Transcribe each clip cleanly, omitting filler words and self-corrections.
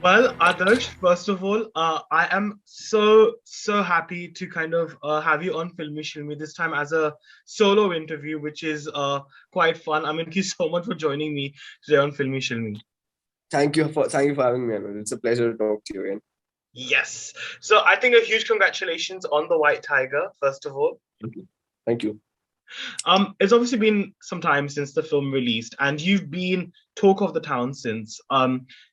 Well, Adarsh, first of all, I am so happy to kind of have you on Filmy Shilmi this time as a solo interview, which is quite fun. I mean, thank you so much for joining me today on Filmy Shilmi. Thank you for having me, Anand. It's a pleasure to talk to you again. Yes. So I think a huge congratulations on the White Tiger, first of all. Thank you. Thank you. It's obviously been some time since the film released, and you've been talk of the town since.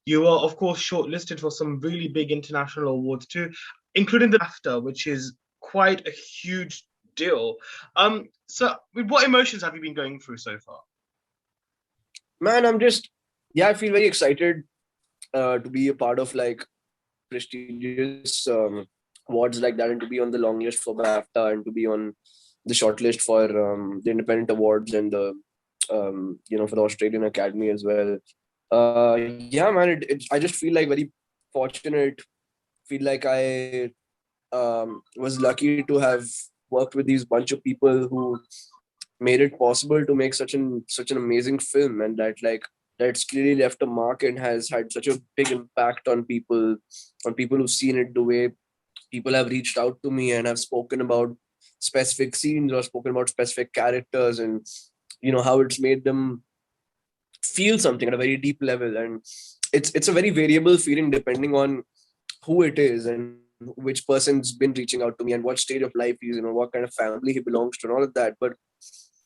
You were, of course, shortlisted for some really big international awards too, including the BAFTA, which is quite a huge deal. So what emotions have you been going through so far? Man, I feel very excited to be a part of like prestigious awards like that, and to be on the long list for BAFTA, and to be on the shortlist for the independent awards and the for the Australian Academy as well. Yeah, man, I just feel like very fortunate. Feel like I was lucky to have worked with these bunch of people who made it possible to make such an amazing film, and that's clearly left a mark and has had such a big impact on people who've seen it. The way people have reached out to me and have spoken about specific scenes or spoken about specific characters, and how it's made them feel something at a very deep level. And it's a very variable feeling depending on who it is and which person's been reaching out to me and what stage of life he's in, or what kind of family he belongs to, and all of that. But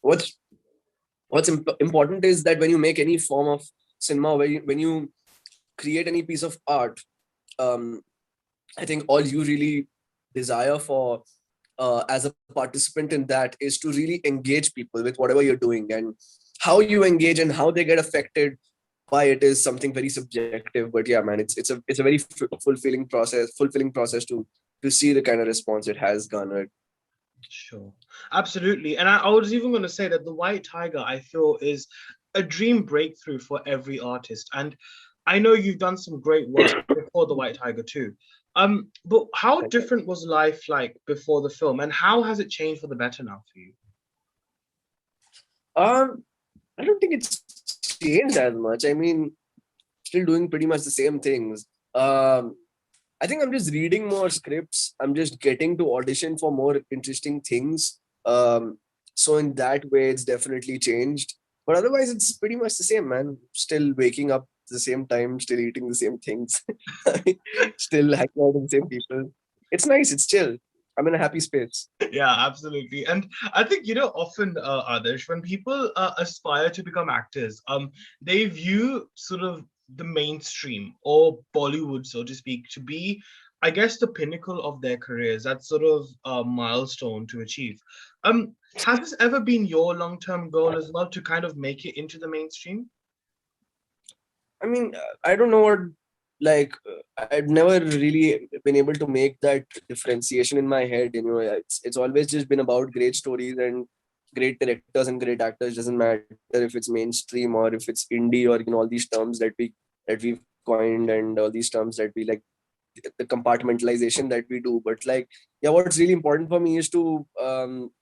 what's important is that when you make any form of cinema, when you create any piece of art, um, I think all you really desire for as a participant in that is to really engage people with whatever you're doing, and how you engage and how they get affected by it is something very subjective. But yeah, man, it's a very fulfilling process to see the kind of response it has garnered. Sure, absolutely. And I was even going to say that the White Tiger, I feel, is a dream breakthrough for every artist. And I know you've done some great work before the White Tiger too. But how different was life like before the film, and how has it changed for the better now for you? um I don't think it's changed as much. I mean, still doing pretty much the same things. um I think I'm just reading more scripts. I'm just getting to audition for more interesting things. So in that way, it's definitely changed. But otherwise, it's pretty much the same, man. Still waking up at the same time, still eating the same things, still hanging out with the same people. It's nice. It's chill. I'm in a happy space. Yeah, absolutely. And I think, often, Adarsh, when people aspire to become actors, they view sort of the mainstream or Bollywood, so to speak, to be, I guess, the pinnacle of their careers. That's sort of a milestone to achieve. Has this ever been your long-term goal as well to kind of make it into the mainstream? I mean, I don't know what, like, I've never really been able to make that differentiation in my head. It's always just been about great stories and great directors and great actors. Doesn't matter if it's mainstream or if it's indie, or all these terms that we've coined, and all these terms that we like, the compartmentalization that we do. But like, yeah, what's really important for me is to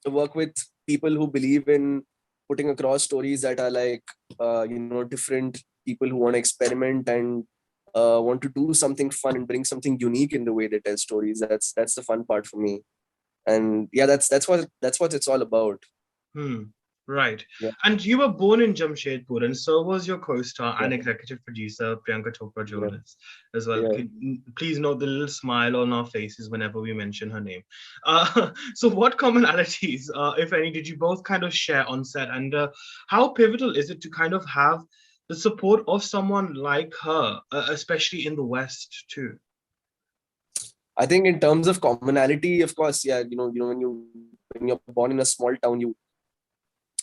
work with people who believe in putting across stories that are like different, people who want to experiment and want to do something fun and bring something unique in the way they tell stories. That's the fun part for me. And yeah, that's what it's all about. Hmm. Right. Yeah, And you were born in Jamshedpur, and so was your co-star yeah, and executive producer Priyanka Chopra yeah, Jonas as well. yeah. Please note the little smile on our faces whenever we mention her name. So, what commonalities, if any, did you both kind of share on set, and how pivotal is it to kind of have the support of someone like her, especially in the West too? I think in terms of commonality, of course, yeah, when you're born in a small town, you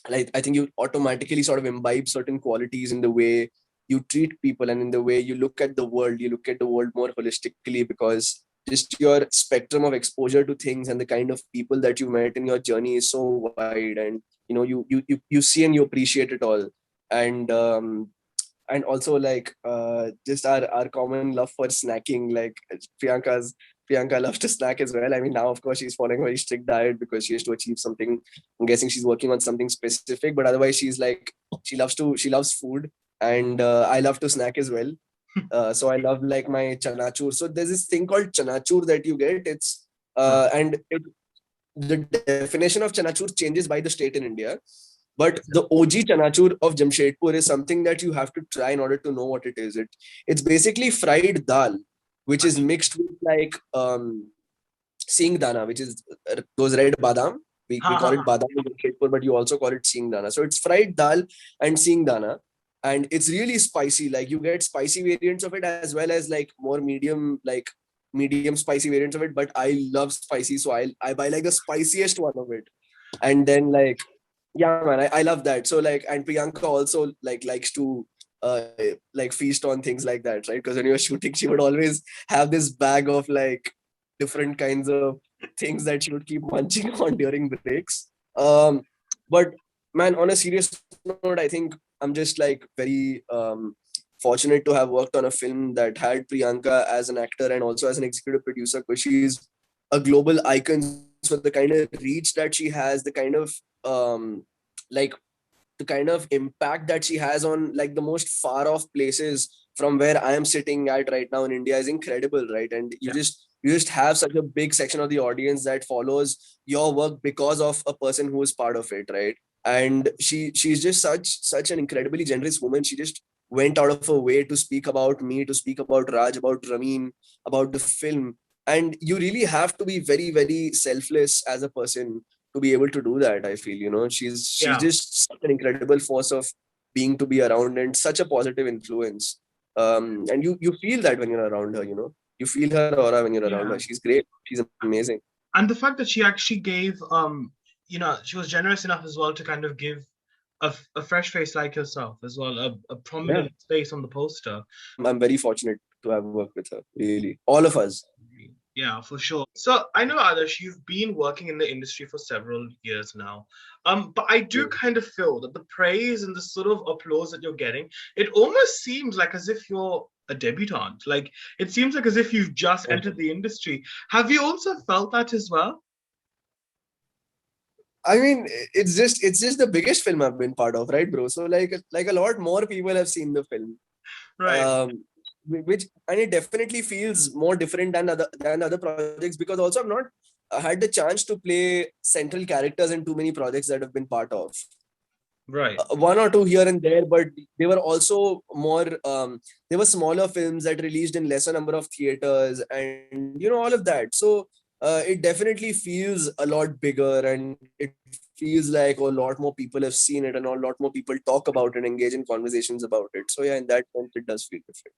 like, I think you automatically sort of imbibe certain qualities in the way you treat people and in the way you look at the world. You look at the world more holistically, because just your spectrum of exposure to things and the kind of people that you met in your journey is so wide. And you see and you appreciate it all. And um and also, like, just our common love for snacking. Like, Priyanka loves to snack as well. I mean, now of course she's following a very strict diet because she has to achieve something. I'm guessing she's working on something specific, but otherwise she loves food, and I love to snack as well. So I love like my chanachur. So there's this thing called chanachur that you get. It's and the definition of chanachur changes by the state in India. But the OG chanachur of Jamshedpur is something that you have to try in order to know what it is. It's basically fried dal, which is mixed with like seeng dana, which is those red badam. We call it badam in Jamshedpur, but you also call it seeng dana. So it's fried dal and seeng dana, and it's really spicy. Like you get spicy variants of it as well as like more medium spicy variants of it. But I love spicy, so I buy like the spiciest one of it, and then like yeah, man, I love that. So like, and Priyanka also like likes to like feast on things like that, right? Because when you're shooting, she would always have this bag of like different kinds of things that she would keep munching on during breaks. But man, on a serious note, I think I'm just like very fortunate to have worked on a film that had Priyanka as an actor and also as an executive producer, because she's a global icon. So the kind of reach that she has, the kind of like the kind of impact that she has on like the most far off places from where I am sitting at right now in India is incredible, right? And you just have such a big section of the audience that follows your work because of a person who is part of it, right? And she's just such an incredibly generous woman. She just went out of her way to speak about me, to speak about Raj, about Ramin, about the film. And you really have to be very, very selfless as a person to be able to do that. I feel, she's Yeah. just such an incredible force of being to be around and such a positive influence. And you feel that when you're around her, you feel her aura when you're around her. Yeah. She's great. She's amazing. And the fact that she actually gave she was generous enough as well to kind of give a fresh face like yourself as well, a Yeah, prominent space on the poster. I'm very fortunate to have worked with her, really, all of us. Yeah, for sure. So I know, Adarsh, you've been working in the industry for several years now. But I do kind of feel that the praise and the sort of applause that you're getting, it almost seems like as if you're a debutante. Like it seems like as if you've just entered the industry. Have you also felt that as well? I mean, it's just the biggest film I've been part of, right, bro? So like a lot more people have seen the film. Right. Which, and it definitely feels more different than other projects, because also I've not had the chance to play central characters in too many projects that I've been part of. Right. One or two here and there, but they were also more they were smaller films that released in lesser number of theaters, and all of that. So it definitely feels a lot bigger, and it feels like a lot more people have seen it, and a lot more people talk about it, engage in conversations about it. So yeah, in that sense it does feel different.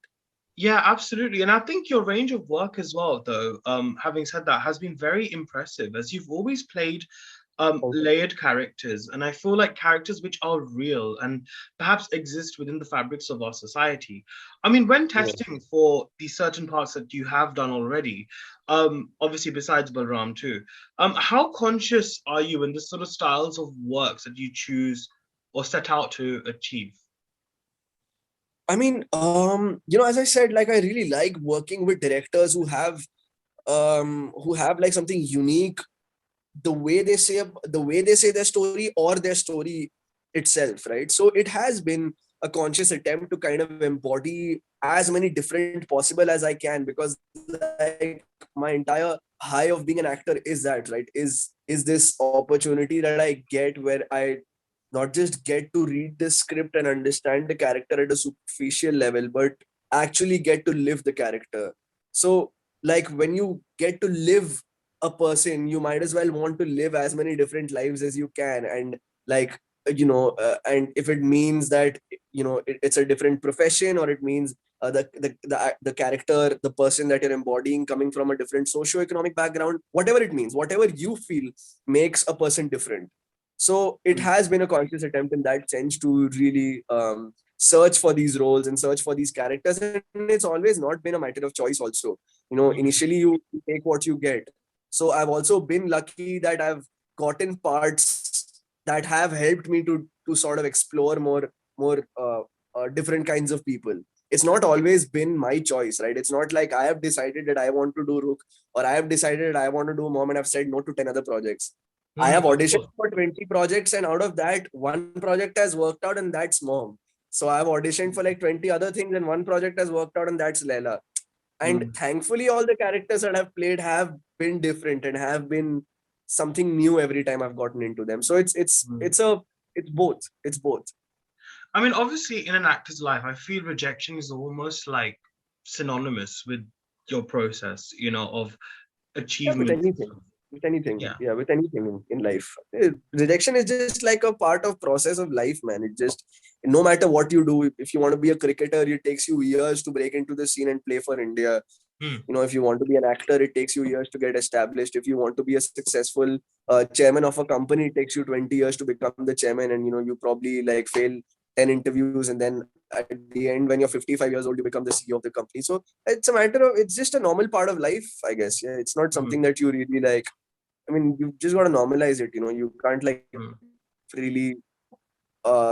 Yeah, absolutely. And I think your range of work as well, though, having said that, has been very impressive as you've always played layered characters. And I feel like characters which are real and perhaps exist within the fabrics of our society. I mean, when Yeah. testing for the certain parts that you have done already, obviously besides Balram too, how conscious are you in the sort of styles of works that you choose or set out to achieve? I mean, as I said, like I really like working with directors who have like something unique, the way they say their story or their story itself, right? So it has been a conscious attempt to kind of embody as many different possible as I can, because like my entire high of being an actor is that, right, is this opportunity that I get where I not just get to read the script and understand the character at a superficial level, but actually get to live the character. So like when you get to live a person, you might as well want to live as many different lives as you can. And like and if it means that it's a different profession, or it means the character, the person that you're embodying coming from a different socio-economic background, whatever it means, whatever you feel makes a person different. So it has been a conscious attempt in that sense to really search for these roles and search for these characters, and it's always not been a matter of choice also. Mhm. Initially you take what you get. So I've also been lucky that I've gotten parts that have helped me to sort of explore more different kinds of people. It's not always been my choice, right? It's not like I have decided that I want to do Rook, or I have decided that I want to do Mom and I've said no to 10 other projects. I have Of auditioned course. for 20 projects, and out of that, one project has worked out, and that's Mom. So I've auditioned for like 20 other things, and one project has worked out, and that's Leela. And thankfully, all the characters that I've played have been different and have been something new every time I've gotten into them. So it's both. It's both. I mean, obviously, in an actor's life, I feel rejection is almost like synonymous with your process, you know, of Yeah, achievement. with anything, Yeah. yeah, with anything in life. Rejection is just like a part of process of life, man. It just, no matter what you do, if you want to be a cricketer, it takes you years to break into the scene and play for India. Hmm. You know, if you want to be an actor, it takes you years to get established. If you want to be a successful chairman of a company, it takes you 20 years to become the chairman, and you know, you probably like fail 10 interviews, and then at the end, when you're 55 years old, you become the CEO of the company. So it's a matter of, it's just a normal part of life, I guess. Yeah, it's not something Hmm. that you really like. I mean, you just got to normalize it. You know, you can't like Hmm. really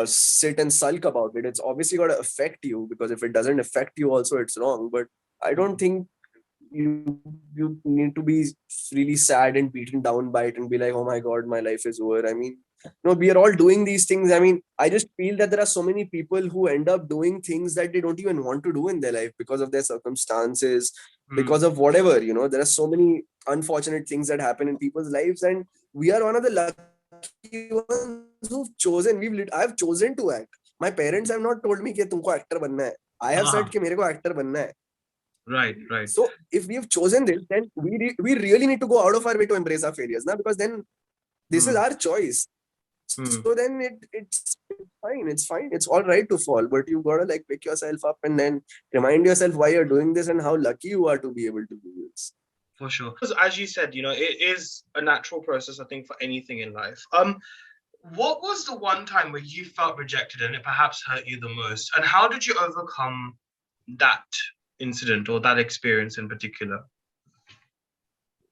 sit and sulk about it. It's obviously got to affect you, because if it doesn't affect you also, it's wrong. But I don't think you need to be really sad and beaten down by it and be like, oh my god, my life is over. I mean, no, we are all doing these things. I mean, I just feel that there are so many people who end up doing things that they don't even want to do in their life because of their circumstances, Hmm. because of whatever, you know. There are so many unfortunate things that happen in people's lives, and we are one of the lucky ones who've chosen. I've chosen to act. My parents have not told me कि तुमको actor बनना है. I have said Ah, कि मेरे को actor बनना है. right, right. So if we have chosen this, then we really need to go out of our way to embrace our failures now, because then this is Hmm. our choice. Hmm. So then it's fine. It's fine. It's all right to fall, but you gotta like pick yourself up and then remind yourself why you're doing this and how lucky you are to be able to do this. For sure. Because as you said, you know, it is a natural process, I think, for anything in life. What was the one time where you felt rejected and it perhaps hurt you the most? And how did you overcome that incident or that experience in particular?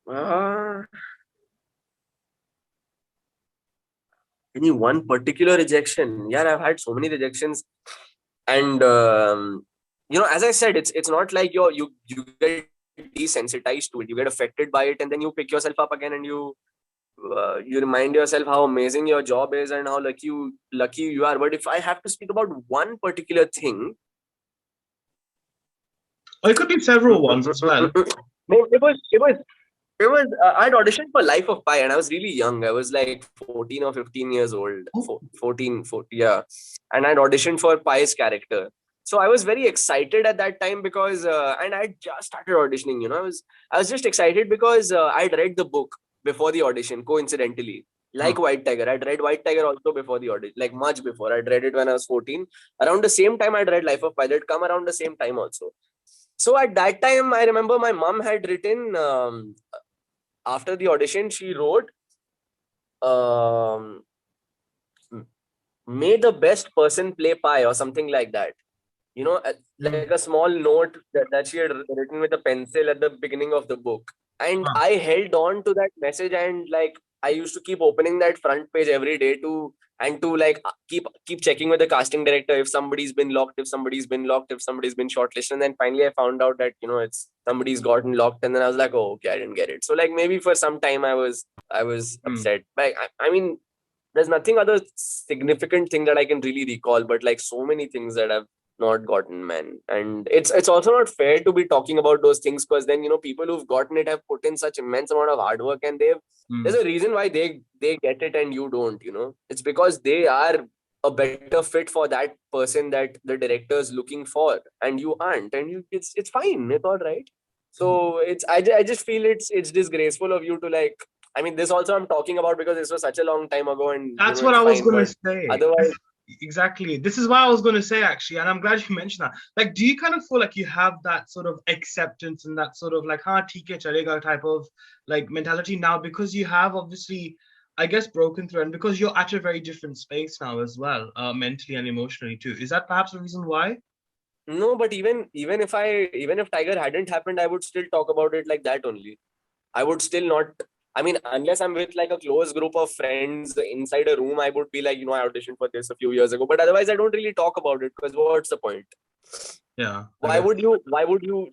Uh, any one particular rejection? Yeah, I've had so many rejections, and you know, as I said, it's not like you get desensitized to it. You get affected by it, and then you pick yourself up again, and you remind yourself how amazing your job is and how lucky you are. But if I have to speak about one particular thing, Or it could be several ones as well. it was I'd auditioned for Life of Pi, and I was really young. I was like 14 or 15 years old. 14, yeah. And I'd auditioned for Pi's character. So I was very excited at that time because and I just started auditioning, you know. I was just excited because I'd read the book before the audition, coincidentally. Like White Tiger. I'd read White Tiger also before the audition, like much before. I'd read it when I was 14. Around the same time I'd read Life of Pi. They'd come around the same time also. So at that time, I remember my mom had written, after the audition, she wrote, um, may the best person play Pi or something like that. You know, like a small note that she had written with a pencil at the beginning of the book. And I held on to that message, and like I used to keep opening that front page every day to like keep checking with the casting director if somebody's been locked, if somebody's been shortlisted. And then finally I found out that, you know, it's somebody's gotten locked, and then I was like, oh, okay, I didn't get it. So like maybe for some time I was upset. Like I mean, there's nothing other significant thing that I can really recall, but like so many things that I've not gotten, man. And it's also not fair to be talking about those things, because then, you know, people who've gotten it have put in such immense amount of hard work, and there's a reason why they get it and you don't, you know. It's because they are a better fit for that person that the director is looking for, and you aren't, and it's fine, it's all right. So I just feel it's disgraceful of you to like, I mean, this also I'm talking about because this was such a long time ago, and you That's know, what it's I was fine. going to But say. otherwise, Exactly. This is what I was going to say, actually. And I'm glad you mentioned that. Like, do you kind of feel like you have that sort of acceptance and that sort of like, ha, theek hai, chalega type of like mentality now, because you have obviously, I guess, broken through, and because you're at a very different space now as well, mentally and emotionally too. Is that perhaps the reason why? no, but even if Tiger hadn't happened, I would still talk about it like that only. I would still not. I mean, unless I'm with like a close group of friends inside a room, I would be like, you know, I auditioned for this a few years ago. But otherwise, I don't really talk about it, because what's the point? Yeah, I Why guess. would you? Why would you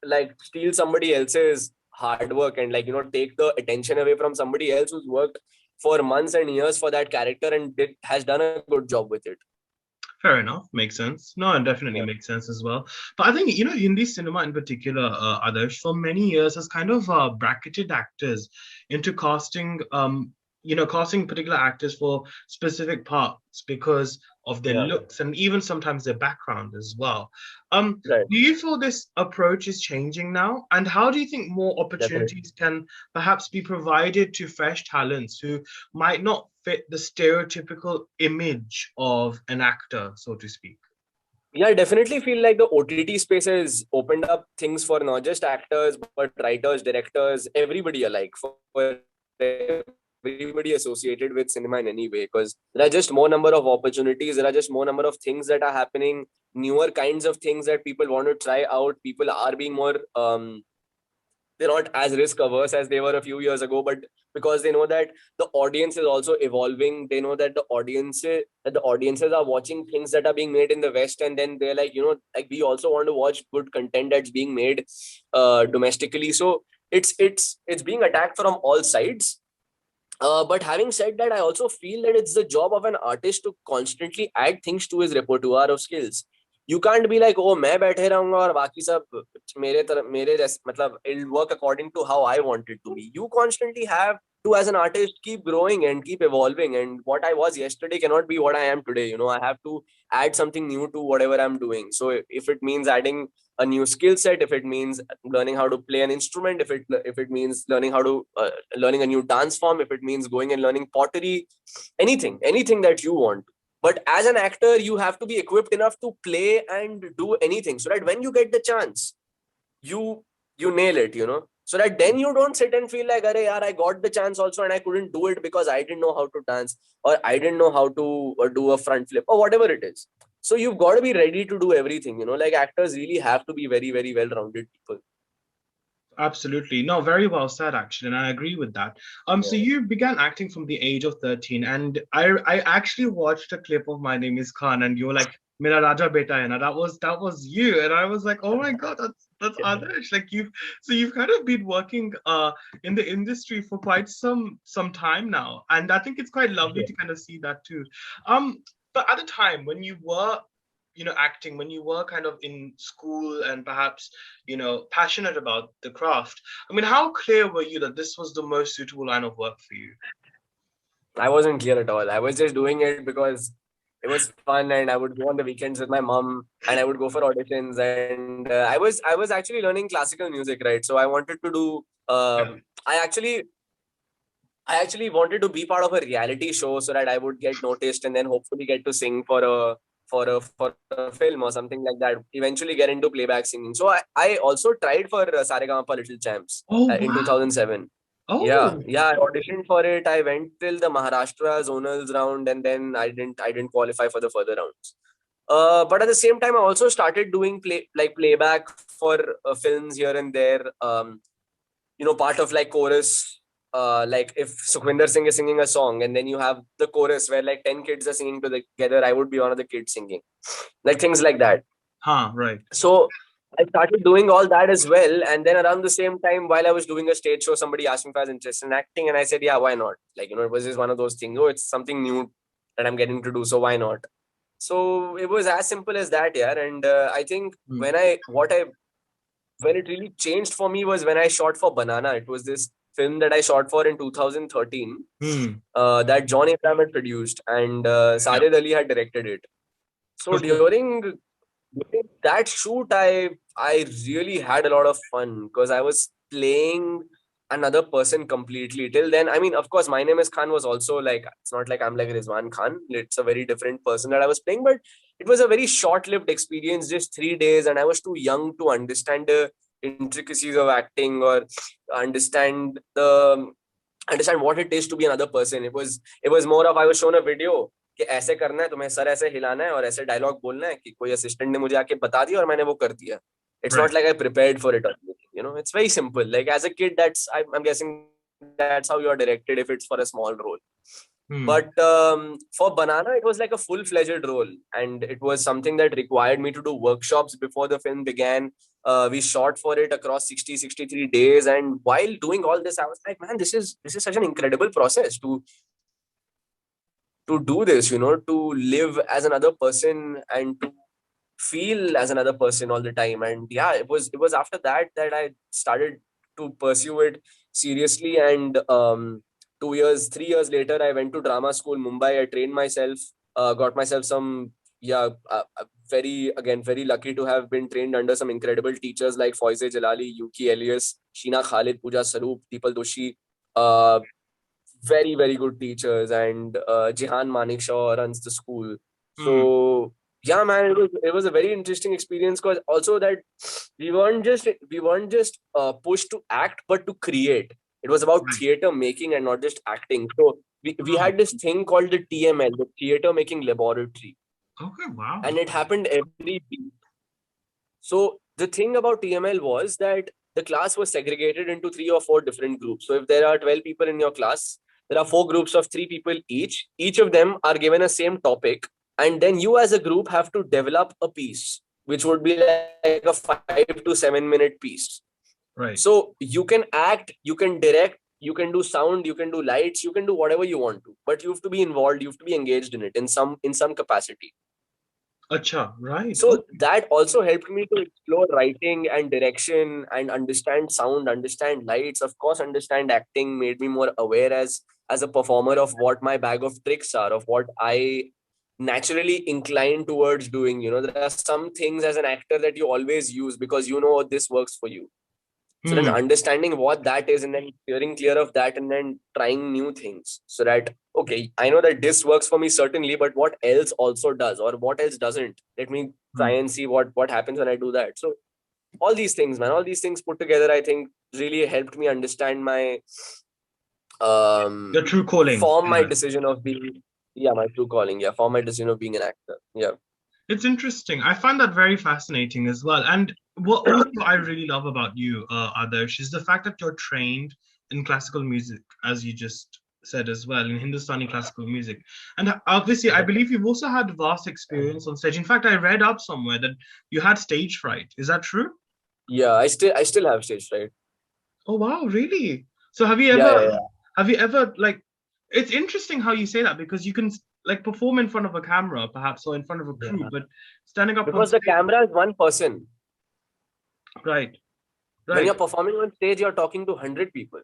like steal somebody else's hard work and like, you know, take the attention away from somebody else who's worked for months and years for that character and has done a good job with it? Fair enough. Makes sense. No, it definitely Yeah. makes sense as well. But I think, Hindi cinema in particular, Adarsh, for many years has kind of bracketed actors into casting particular actors for specific parts because of their Yeah. looks and even sometimes their background as well. Right. Do you feel this approach is changing now? And how do you think more Definitely. opportunities can perhaps be provided to fresh talents who might not fit the stereotypical image of an actor, so to speak? Yeah, I definitely feel like the OTT space has opened up things for not just actors, but writers, directors, everybody alike, for everybody associated with cinema in any way. Because there are just more number of opportunities, there are just more number of things that are happening, newer kinds of things that people want to try out. People are being more they're not as risk averse as they were a few years ago, but because they know that the audience is also evolving, they know that the audiences are watching things that are being made in the West, and then they're like, like, we also want to watch good content that's being made domestically. So it's being attacked from all sides. But having said that, I also feel that it's the job of an artist to constantly add things to his repertoire of skills. You can't be like, oh, मैं बैठे रहूंगा और बाकी सब मेरे जैसे, मतलब it'll work according to how I want it to be. You constantly have to, as an artist, keep growing and keep evolving. And what I was yesterday cannot be what I am today. I have to add something new to whatever I'm doing. So if it means adding a new skill set, if it means learning how to play an instrument, if it means learning a new dance form, if it means going and learning pottery, anything that you want. But as an actor, you have to be equipped enough to play and do anything, so that when you get the chance, you you nail it. So that then you don't sit and feel like, Arey, yaar, I got the chance also and I couldn't do it because I didn't know how to dance, or I didn't know how to do a front flip, or whatever it is. So you've got to be ready to do everything. Like, actors really have to be very, very well rounded people. Absolutely. No, very well said, actually, and I agree with that. So Yeah. you began acting from the age of 13, and I actually watched a clip of My Name is Khan, and you were like, Mera Raja Beta hai na. That was you. And I was like, oh my God, that's Adarsh. Like you've kind of been working in the industry for quite some time now. And I think it's quite lovely Yeah. to kind of see that too. But at the time when you were acting, when you were kind of in school and perhaps passionate about the craft, I mean, how clear were you that this was the most suitable line of work for you? I wasn't clear at all. I was just doing it because it was fun, and I would go on the weekends with my mom, and I would go for auditions. And I was actually learning classical music, right? So I wanted to do. Yeah. I actually wanted to be part of a reality show so that I would get noticed and then hopefully get to sing for a film or something like that. Eventually get into playback singing. So I also tried for Saregama Little Champs Oh in wow. 2007. Yeah, Oh. yeah. I auditioned for it. I went till the Maharashtra zonals round, and then I didn't qualify for the further rounds. But at the same time, I also started doing playback for films here and there. Part of like chorus. Like if Sukhvinder Singh is singing a song, and then you have the chorus where like 10 kids are singing together, I would be one of the kids singing, like things like that. Huh, right. So I started doing all that as well. And then around the same time, while I was doing a stage show, somebody asked me if I was interested in acting. And I said, yeah, why not? Like, it was just one of those things. Oh, it's something new that I'm getting to do. So why not? So it was as simple as that, yeah. And I think Hmm. when it really changed for me was when I shot for Banana. It was this film that I shot for in 2013 Hmm. that John Abraham had produced, and Yeah. Sajid Ali had directed it. So during that shoot, I really had a lot of fun because I was playing another person completely. Till then, I mean, of course, My Name is Khan was also like, it's not like I'm like Rizwan Khan. It's a very different person that I was playing, but it was a very short-lived experience, just 3 days, and I was too young to understand the intricacies of acting or understand the understand what it is to be another person. It was more of, I was shown a video कि ऐसे करना है, तुम्हें sir ऐसे हिलाना है और ऐसे डायलॉग बोलना है, कि कोई असिस्टेंट ने मुझे आके बता दिया और मैंने वो कर दिया. It's Right. not like I prepared for it or anything. It's very simple. Like, as a kid, I'm guessing that's how you are directed if it's for a small role. Hmm. But for Banana, it was like a full-fledged role, and it was something that required me to do workshops before the film began. We shot for it across 63 days, and while doing all this, I was like, man, this is such an incredible process to do this, to live as another person and to feel as another person all the time. And yeah, it was after that I started to pursue it seriously. And 2 years 3 years later, I went to drama school Mumbai. I trained myself, got myself some, yeah, very lucky to have been trained under some incredible teachers like Foize Jalali, Yuki Elias, Sheena Khalid, Pooja Saroop, Deepal Doshi. uh, Very, very good teachers. And Jihan Manekshaw runs the school. Hmm. So yeah, man, it was a very interesting experience, because also that we weren't just pushed to act, but to create. It was about Right. theater making and not just acting. So we Oh, had this thing called the TML, the Theater Making Laboratory, okay. Wow. and it happened every week. So the thing about TML was that the class was segregated into 3 or 4 different groups. So if there are 12 people in your class, there are 4 groups of 3 people each. Each of them are given a same topic. And then you as a group have to develop a piece, which would be like a 5 to 7 minute piece. Right. So you can act, you can direct, you can do sound, you can do lights, you can do whatever you want to, but you have to be involved, you have to be engaged in it in some capacity. Acha. Right. So Okay. that also helped me to explore writing and direction and understand sound, understand lights, of course, understand acting, made me more aware as a performer of what my bag of tricks are, of what I naturally incline towards doing. There are some things as an actor that you always use because this works for you. So then Hmm. understanding what that is and then steering clear of that and then trying new things, so that, okay, I know that this works for me certainly, but what else also does or what else doesn't? Let me try Hmm. and see what happens when I do that. So all these things, man, all these things put together, I think really helped me understand my Your true calling. form my Yeah. decision of being, yeah, my true calling, yeah, form my decision of being an actor. Yeah. It's interesting. I find that very fascinating as well. And what also I really love about you, Adarsh, is the fact that you're trained in classical music, as you just said as well, in Hindustani classical music. And obviously, I believe you've also had vast experience on stage. In fact, I read up somewhere that you had stage fright. Is that true? Yeah, I still have stage fright. Oh wow, really? So have you Yeah, ever yeah, yeah. like it's interesting how you say that because you can like perform in front of a camera perhaps or in front of a crew, Yeah. but standing up on Because the stage, camera is one person. right, When right. you're performing on stage, you're talking to 100 people.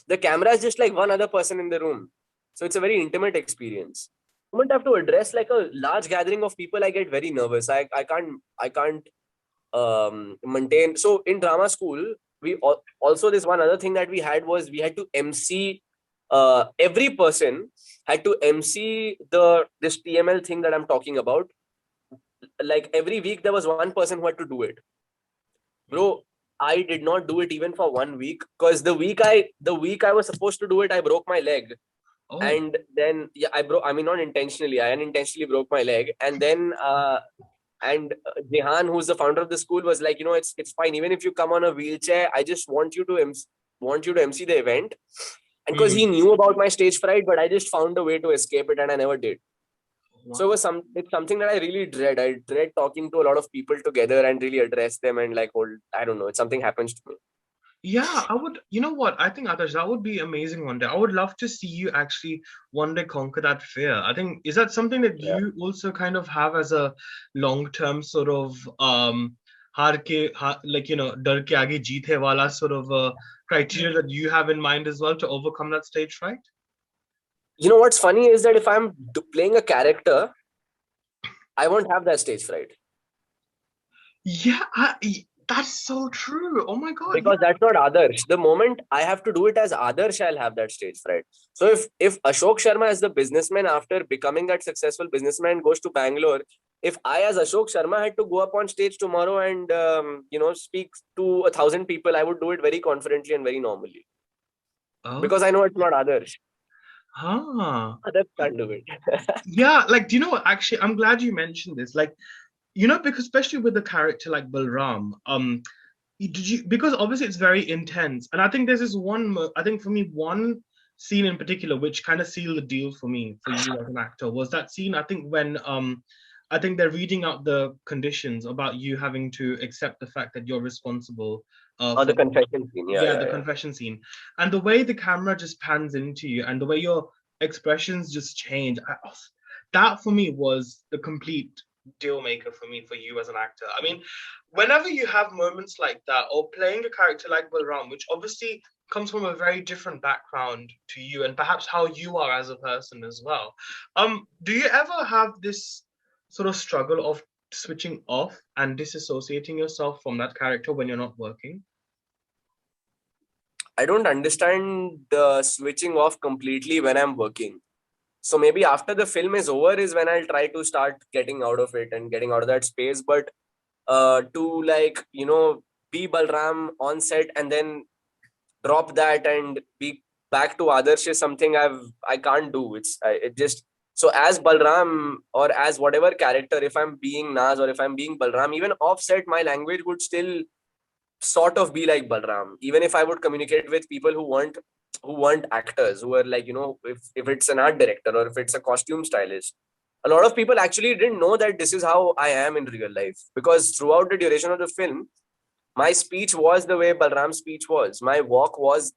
The camera is just like one other person in the room. So it's a very intimate experience. The moment I have to address like a large gathering of people, I get very nervous. I can't maintain. So in drama school, also this one other thing that we had was we had to MC. Every person had to MC this TML thing that I'm talking about. Like every week, there was one person who had to do it. Bro, I did not do it even for 1 week, because the week I was supposed to do it, I broke my leg. Oh, And then, yeah, I mean, not intentionally, I unintentionally broke my leg. And then Jehan, who's the founder of the school, was like, it's fine, even if you come on a wheelchair, I just want you to MC the event. And because he hmm. knew about my stage fright, but I just found a way to escape it, and I never did. So Wow. it's something that I really dread. I dread talking to a lot of people together and really address them and like hold. I don't know. It's something happens to me. Yeah, I would, you know what? I think others that would be amazing one day. I would love to see you actually one day conquer that fear. I think is that something that Yeah. you also kind of have as a long-term sort of like डर के आगे जीत है wala sort of criteria that you have in mind as well to overcome that stage fright? What's funny is that if I'm playing a character, I won't have that stage fright Yeah, that's so true. Oh my God, because yeah. that's not Adarsh. The moment I have to do it as Adarsh, I'll have that stage fright. So if Ashok Sharma as the businessman, after becoming that successful businessman, goes to Bangalore, if I as Ashok Sharma had to go up on stage tomorrow and speak to 1,000 people, I would do it very confidently and very normally because I know it's not Adarsh. Huh. Adarsh can't do it. Yeah, like, do you know what? Actually, I'm glad you mentioned this. Like, because especially with a character like Balram, did you because obviously it's very intense, and I think there's this I think for me one scene in particular which kind of sealed the deal for me for you as an actor was that scene. I think when I think they're reading out the conditions about you having to accept the fact that you're responsible Or for the confession scene. Yeah, yeah, yeah, the yeah. confession scene, and the way the camera just pans into you, and the way you're expressions just change. That for me was the complete deal maker for me for you as an actor. I mean, whenever you have moments like that, or playing a character like Balram, which obviously comes from a very different background to you, and perhaps how you are as a person as well. Do you ever have this sort of struggle of switching off and disassociating yourself from that character when you're not working? I don't understand the switching off completely when I'm working. So maybe after the film is over is when I'll try to start getting out of it and getting out of that space. But to like, be Balram on set and then drop that and be back to Adarsh is something I can't do. It just, so as Balram or as whatever character, if I'm being Naz or if I'm being Balram, even offset, my language would still sort of be like Balram. Even if I would communicate with people who weren't actors, who were like, if it's an art director or if it's a costume stylist, a lot of people actually didn't know that this is how I am in real life, because throughout the duration of the film, my speech was the way Balram's speech was. My walk was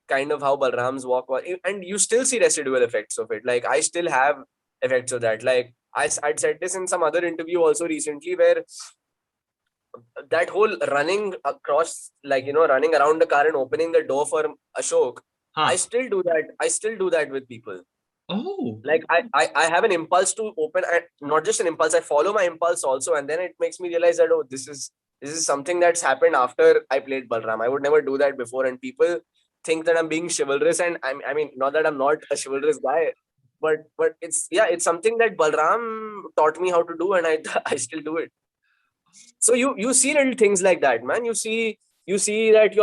kind of how Balram's walk was. And you still see residual effects of it. Like, I still have effects of that. Like, I'd said this in some other interview also recently, where that whole running across, like, running around the car and opening the door for Ashok, I Huh. still do that. I still do that with people. Oh. Like, I have an impulse to open, not just an impulse, I follow my impulse also. And then it makes me realize that, oh, this is something that's happened after I played Balram. I would never do that before. And people think that I'm being chivalrous. And I mean, not that I'm not a chivalrous guy, but it's something that Balram taught me how to do, and I I still do it. So you see little things like that, man. You see that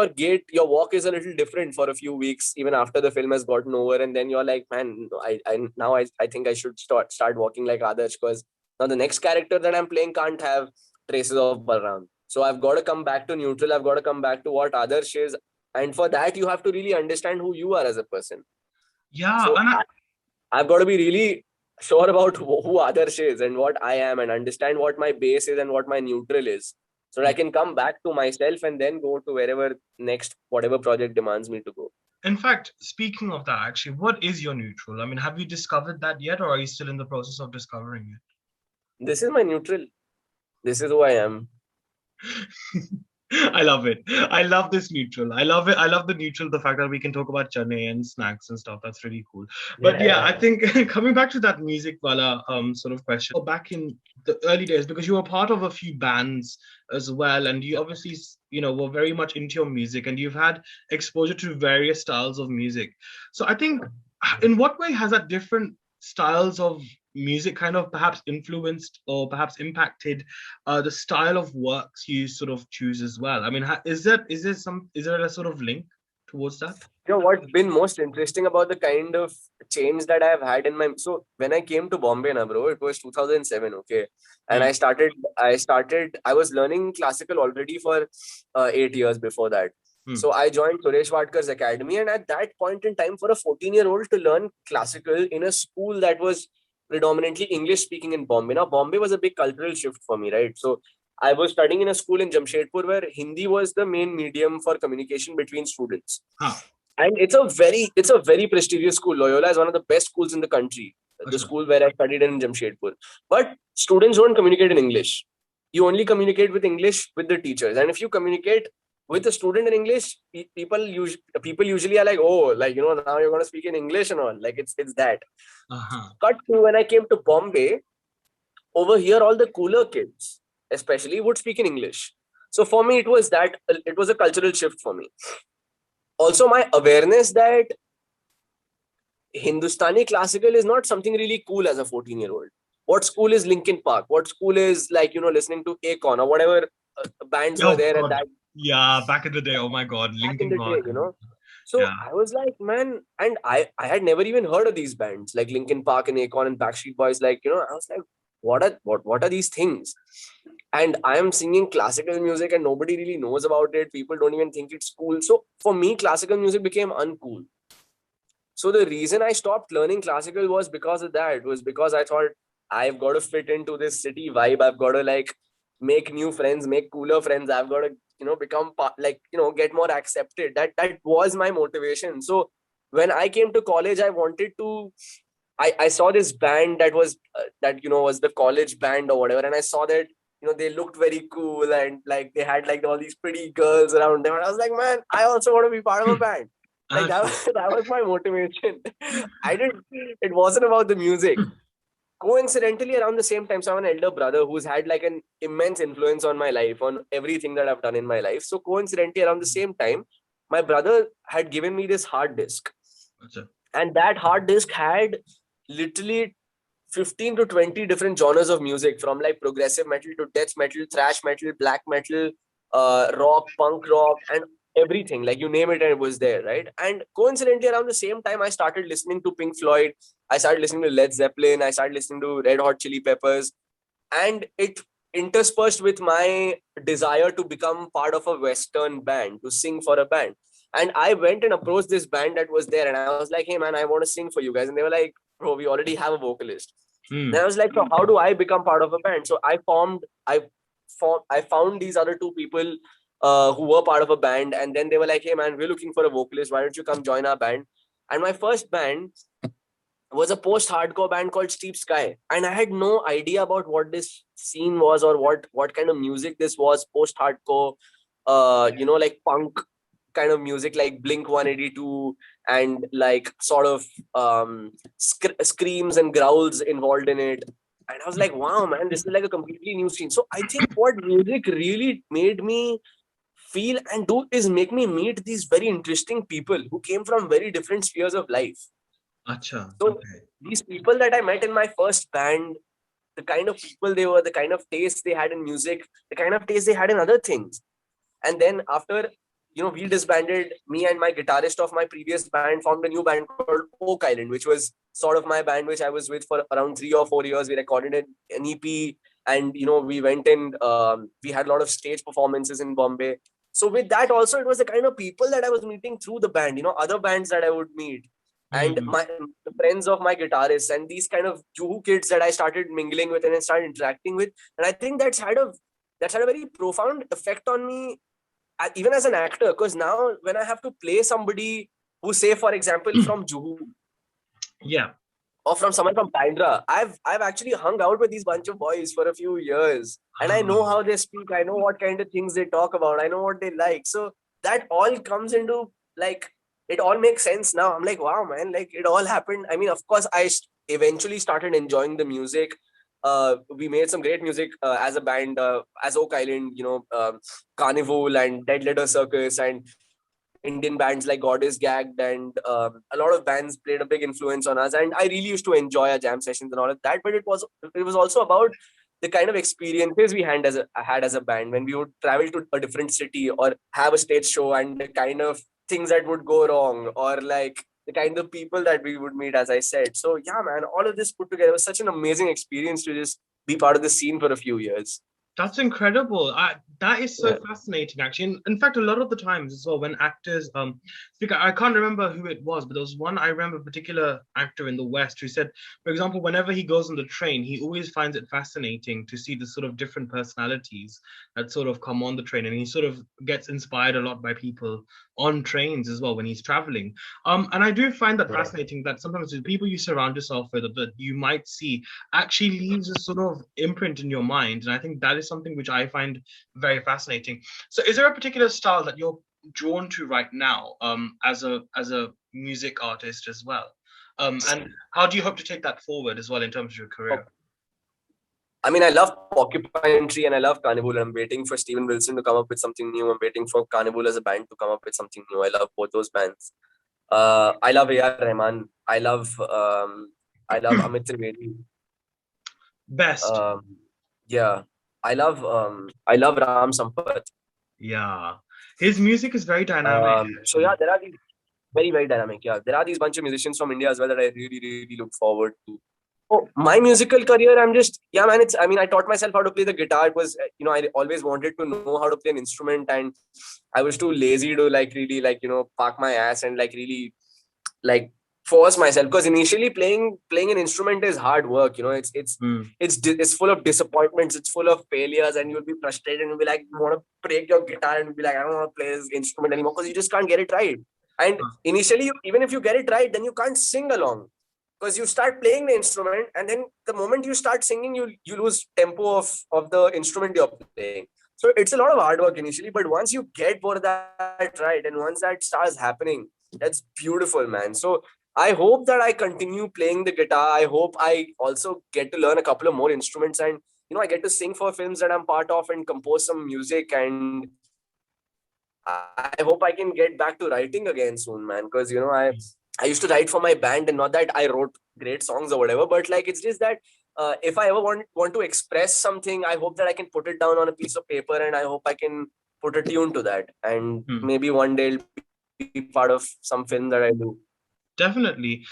your walk is a little different for a few weeks, even after the film has gotten over, and then you're like, man, I think I should start walking like Adarsh, because now the next character that I'm playing can't have traces of Balram. So I've got to come back to neutral. I've got to come back to what Adarsh is, and for that you have to really understand who you are as a person. Yeah, So and I've got to be really sure about who Adarsh is and what I am, and understand what my base is and what my neutral is, so that I can come back to myself and then go to wherever next, whatever project demands me to go. in fact, speaking of that, actually, what is your neutral? I mean, have you discovered that yet, or are you still in the process of discovering This is my neutral. This is who I am. it? I love it. I love this neutral. I love it. I love the neutral, the fact that we can talk about chane and snacks and stuff. That's really cool. But yeah, I Yeah. think coming back to that music wala sort of question, back in the early days, because you were part of a few bands as well, and you obviously were very much into your music, and you've had exposure to various styles of music. So I think, in what way has that different styles of music kind of perhaps influenced or perhaps impacted the style of works you sort of choose as well? I mean, is there a sort of link towards that? What's been most interesting about the kind of change that I've had in my, so when I came to Bombay na bro, it was 2007, okay, and Hmm. I was learning classical already for 8 years before that. Hmm. So I joined Suresh Watkar's academy, and at that point in time, for a 14-year-old to learn classical in a school that was predominantly English speaking in Bombay. Now Bombay was a big cultural shift for me, right? So I was studying in a school in Jamshedpur where Hindi was the main medium for communication between students. Huh. And it's a very prestigious school. Loyola is one of the best schools in the country. The Achha. school where I studied in Jamshedpur. But students don't communicate in English. You only communicate with English with the teachers. And if you communicate with a student in English, people usually are like, oh, like, now you're going to speak in English and all. Like, it's that. Uh-huh. Cut to when I came to Bombay, over here, all the cooler kids, especially, would speak in English. So for me, it was a cultural shift for me. Also, my awareness that Hindustani classical is not something really cool as a 14-year-old. What school is Linkin Park? What school is, like, listening to Akon or whatever bands were Oh there at God. that Yeah, back in the day. Oh my God, back in Linkin the Park. day. So Yeah. I was like, man, and I had never even heard of these bands like Linkin Park and Akon and Backstreet Boys. Like, I was like, what are these things? And I am singing classical music and nobody really knows about it. People don't even think it's cool. So for me, classical music became uncool. So the reason I stopped learning classical was because of that. It was because I thought I've got to fit into this city vibe. I've got to like make new friends, make cooler friends. I've got to, become like, get more accepted. That was my motivation. So when I came to college, I wanted to. I saw this band that was was the college band or whatever, and I saw that they looked very cool and like they had like all these pretty girls around them, and I was like, man, I also want to be part of a band. Like that Okay. was that was my motivation. I didn't. It wasn't about the music. Coincidentally, around the same time, so I have an elder brother who's had like an immense influence on my life, on everything that I've done in my life. So coincidentally, around the same time, my brother had given me this hard disk, Gotcha. and that hard disk had literally 15 to 20 different genres of music, from like progressive metal to death metal, thrash metal, black metal, rock, punk rock, and everything. Like you name it, and it was there, right? And coincidentally, around the same time, I started listening to Pink Floyd. I started listening to Led Zeppelin. I started listening to Red Hot Chili Peppers, and it interspersed with my desire to become part of a Western band, to sing for a band. And I went and approached this band that was there, and I was like, "Hey, man, I want to sing for you guys." And they were like, "Bro, we already have a vocalist." Hmm. And I was like, "So how do I become part of a band?" So I found these other two people who were part of a band, and then they were like, "Hey, man, we're looking for a vocalist. Why don't you come join our band?" And my first band was a post-hardcore band called Steep Sky, and I had no idea about what this scene was or what kind of music this was. Post-hardcore, like punk kind of music, like Blink 182, and like sort of screams and growls involved in it. And I was like, wow, man, this is like a completely new scene. So I think what music really made me feel and do is make me meet these very interesting people who came from very different spheres of life. Acha. So Okay. these people that I met in my first band, the kind of people they were, the kind of taste they had in music, the kind of taste they had in other things. And then after, we disbanded, me and my guitarist of my previous band formed a new band called Oak Island, which was sort of my band, which I was with for around 3 or 4 years. We recorded an EP, and, we went in, we had a lot of stage performances in Bombay. So with that also, it was the kind of people that I was meeting through the band, other bands that I would meet, and Hmm. the friends of my guitarists, and these kind of Juhu kids that I started mingling with and then started interacting with. And I think that's had a very profound effect on me, even as an actor, because now when I have to play somebody who, say for example, from Juhu, Yeah. or from someone from Bandra, I've actually hung out with these bunch of boys for a few years, and I know Ah. how they speak. I know what kind of things they talk about. I know what they like. So that all comes into, like, it all makes sense now. I'm like, wow, man, like it all happened. I mean, of course, eventually started enjoying the music. We made some great music as a band, as Oak Island, Carnival and Dead Letter Circus, and Indian bands like God is Gagged, and a lot of bands played a big influence on us. And I really used to enjoy our jam sessions and all of that. But it was also about the kind of experiences we had as a band when we would travel to a different city or have a stage show, and the kind of things that would go wrong, or like the kind of people that we would meet, as I said. So yeah, man, all of this put together was such an amazing experience to just be part of the scene for a few years. That's incredible. That is so Yeah. fascinating, actually. In fact, a lot of the times as well, when actors speak, I can't remember who it was, but there was one I remember, a particular actor in the West who said, for example, whenever he goes on the train, he always finds it fascinating to see the sort of different personalities that sort of come on the train, and he sort of gets inspired a lot by people on trains as well when he's traveling. And I do find that Yeah. fascinating that sometimes the people you surround yourself with, that you might see, actually leaves a sort of imprint in your mind. And I think that is something which I find very fascinating. So is there a particular style that you're drawn to right now, as a music artist as well? And how do you hope to take that forward as well in terms of your career? I mean, I love Porcupine Tree and I love Carnival. I'm waiting for Steven Wilson to come up with something new. I'm waiting for Carnival as a band to come up with something new. I love both those bands. I love A.R. Rahman. I love Amit Trivedi. Best. Um, yeah, I love Ram Sampath. Yeah. His music is very dynamic, So yeah, actually. there are these very, very dynamic. Yeah, there are these bunch of musicians from India as well that I really, really look forward to. Oh, my musical career, I'm just, yeah, man. I mean, I taught myself how to play the guitar. It was, I always wanted to know how to play an instrument, and I was too lazy to like really like, park my ass and like really like force myself, because initially playing an instrument is hard work. Mm. It's full of disappointments. It's full of failures, and you'll be frustrated and you'll be like, you want to break your guitar and be like, I don't want to play this instrument anymore because you just can't get it right. And initially, even if you get it right, then you can't sing along, because you start playing the instrument, and then the moment you start singing, you lose tempo of the instrument you're playing. So it's a lot of hard work initially, but once you get both of that right, and once that starts happening, that's beautiful, man. So I hope that I continue playing the guitar. I hope I also get to learn a couple of more instruments, and I get to sing for films that I'm part of and compose some music. And I hope I can get back to writing again soon, man. Because I used to write for my band, and not that I wrote great songs or whatever, but like it's just that if I ever want to express something, I hope that I can put it down on a piece of paper, and I hope I can put a tune to that, and maybe one day it'll be part of some film that I do. Definitely.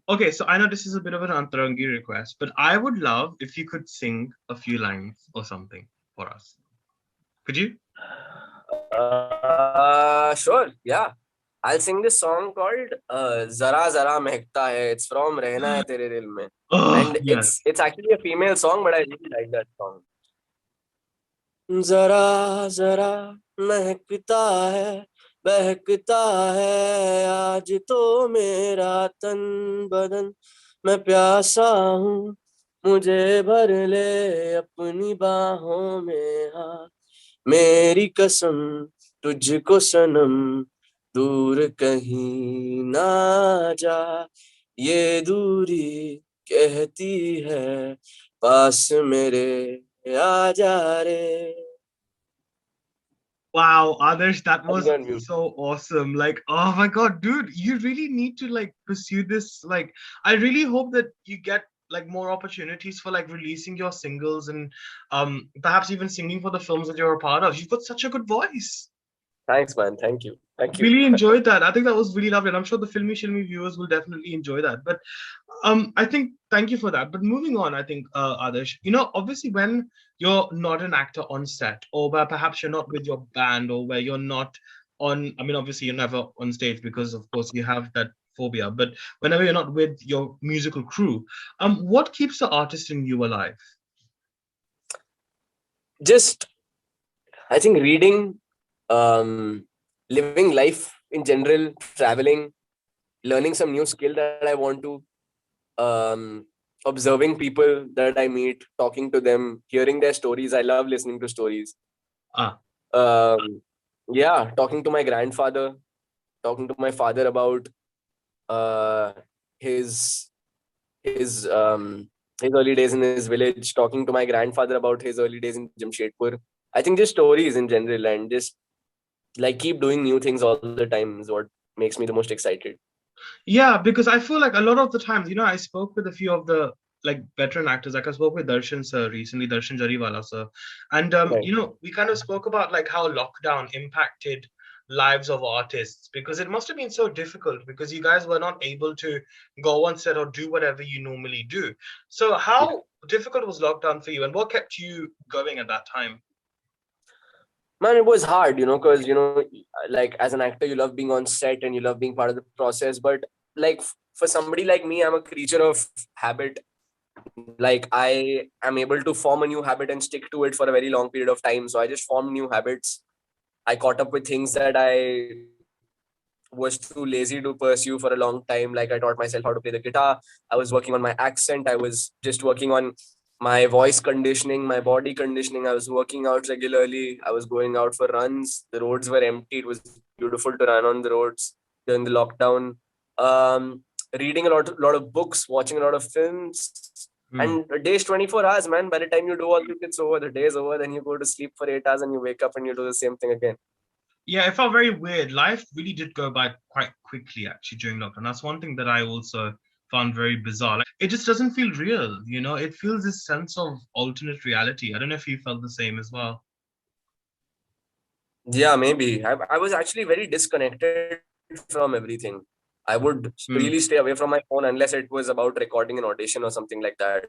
Okay, so I know this is a bit of an Antarangi request, but I would love if you could sing a few lines or something for us. Could you? Sure, yeah. I'll sing this song called Zara Zara Mehkta Hai. It's from Rehna Hai Tere Dil Mein. Oh, And yes. it's actually a female song, but I really like that song. Zara Zara Mehkta Hai, बहकता है आज तो मेरा तन बदन, मैं प्यासा हूँ, मुझे भर ले अपनी बाहों में, हाँ मेरी कसम तुझको सनम, दूर कहीं ना जा, ये दूरी कहती है पास मेरे आ जा रे. Wow, Adarsh, that was so awesome. Like, oh my God, dude, you really need to like pursue this. Like, I really hope that you get like more opportunities for like releasing your singles and perhaps even singing for the films that you're a part of. You've got such a good voice. Thanks, man. Thank you. Thank you. Really enjoyed that. I think that was really lovely. And I'm sure the Filmy Shilmy viewers will definitely enjoy that. But I think thank you for that. But moving on, I think, Adarsh, obviously when you're not an actor on set, or where perhaps you're not with your band, or where you're not on, I mean, obviously you're never on stage because of course you have that phobia, but whenever you're not with your musical crew, what keeps the artist in you alive? Just, I think reading, living life in general, traveling, learning some new skill that I want to, observing people that I meet, talking to them, hearing their stories. I love listening to stories. Yeah, talking to my grandfather, talking to my father about his early days in his village, talking to my grandfather about his early days in Jamshedpur. I think just stories in general, and just like keep doing new things all the time is what makes me the most excited. Yeah, because I feel like a lot of the times, I spoke with a few of the like veteran actors. Like I spoke with Darshan sir recently, Darshan Jariwala sir, and Right. we kind of spoke about like how lockdown impacted lives of artists, because it must have been so difficult because you guys were not able to go on set or do whatever you normally do. So how difficult was lockdown for you, and what kept you going at that time? Man, it was hard, because like as an actor, you love being on set and you love being part of the process. But like for somebody like me, I'm a creature of habit. Like I am able to form a new habit and stick to it for a very long period of time. So I just formed new habits. I caught up with things that I was too lazy to pursue for a long time. Like I taught myself how to play the guitar. I was working on my accent. I was just working on my voice conditioning, my body conditioning. I was working out regularly. I was going out for runs. The roads were empty. It was beautiful to run on the roads during the lockdown. Reading a lot of books, watching a lot of films. And a day's 24 hours, man. By the time you do all this, it's over. The day is over. Then you go to sleep for 8 hours and you wake up and you do the same thing again. Yeah, it felt very weird. Life really did go by quite quickly actually during lockdown. That's one thing that I also found very bizarre. Like, it just doesn't feel real, It feels this sense of alternate reality. I don't know if you felt the same as well. Yeah, maybe. I was actually very disconnected from everything. I would really stay away from my phone unless it was about recording an audition or something like that.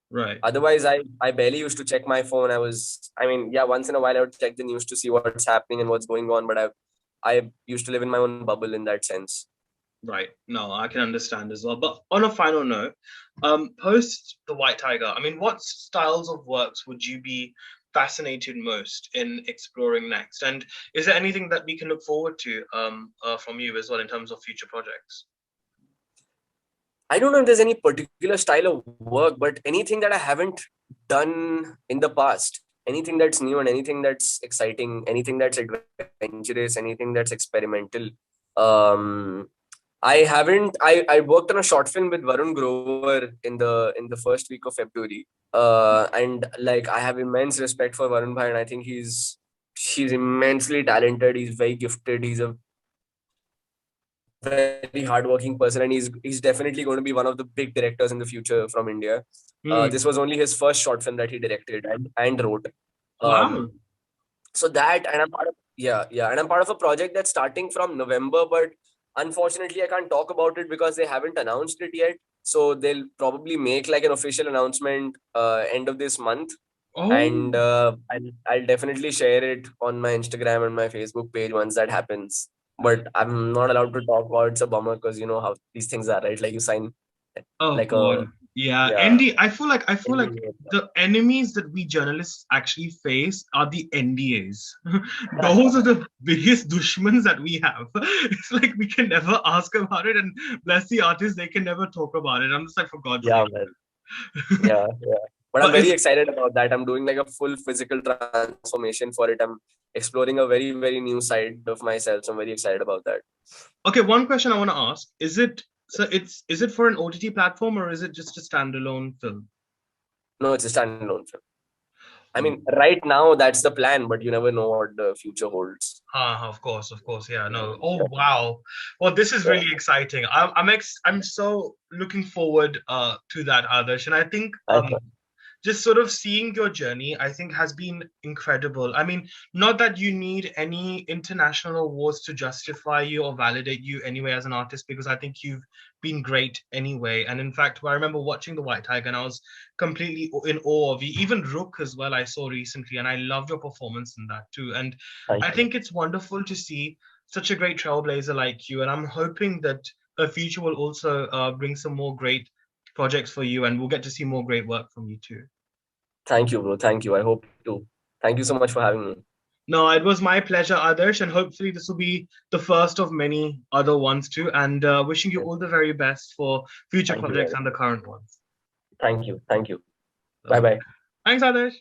Right. Otherwise, I barely used to check my phone. Once in a while I would check the news to see what's happening and what's going on, but I used to live in my own bubble in that sense. Right. No, I can understand as well. But on a final note, post the White Tiger, I mean, what styles of works would you be fascinated most in exploring next? And is there anything that we can look forward to from you as well in terms of future projects? I don't know if there's any particular style of work, but anything that I haven't done in the past, anything that's new and anything that's exciting, anything that's adventurous, anything that's experimental. Um, I worked on a short film with Varun Grover in the first week of February. And like I have immense respect for Varun Bhai, and I think he's immensely talented. He's very gifted. He's a very hardworking person, and he's definitely going to be one of the big directors in the future from India. Hmm. This was only his first short film that he directed and wrote. Wow. So that, and I'm part of, yeah, and I'm part of a project that's starting from November, but unfortunately I can't talk about it because they haven't announced it yet. So they'll probably make like an official announcement end of this month, Oh. and I'll definitely share it on my Instagram and my Facebook page once that happens. But I'm not allowed to talk about it. It's a bummer because you know how these things are, right? Like you sign Oh like God. a Yeah. yeah. ND. I feel like the enemies that we journalists actually face are the NDAs. Those are the biggest dushmans that we have. It's like we can never ask about it, and bless the artists, they can never talk about it. I'm just like, for God's Yeah, sake. man. Yeah. But I'm But very it's excited about that. I'm doing like a full physical transformation for it. I'm exploring a very, very new side of myself. So I'm very excited about that. okay. One question I want to ask: is it for an OTT platform or is it just a standalone film? No, it's a standalone film. I Oh. mean, right now that's the plan, but you never know what the future holds. Of course, yeah, no. Oh wow. Well, this is Yeah. really exciting. I'm so looking forward to that, Adarsh. And I think I, just sort of seeing your journey, I think has been incredible. I mean, not that you need any international awards to justify you or validate you anyway as an artist, because I think you've been great anyway. And in fact, I remember watching The White Tiger and I was completely in awe of you. Even Rook as well, I saw recently, and I loved your performance in that too. And thank I you. think it's wonderful to see such a great trailblazer like you. And I'm hoping that the future will also bring some more great projects for you, and we'll get to see more great work from you too. Thank you, bro. Thank you. I hope to. Thank you so much for having me. No, it was my pleasure, Adarsh, and hopefully this will be the first of many other ones too. And wishing you Yes. all the very best for future Thank you, projects brother. and the current ones. Thank you. Thank you. Bye So, bye. thanks, Adarsh.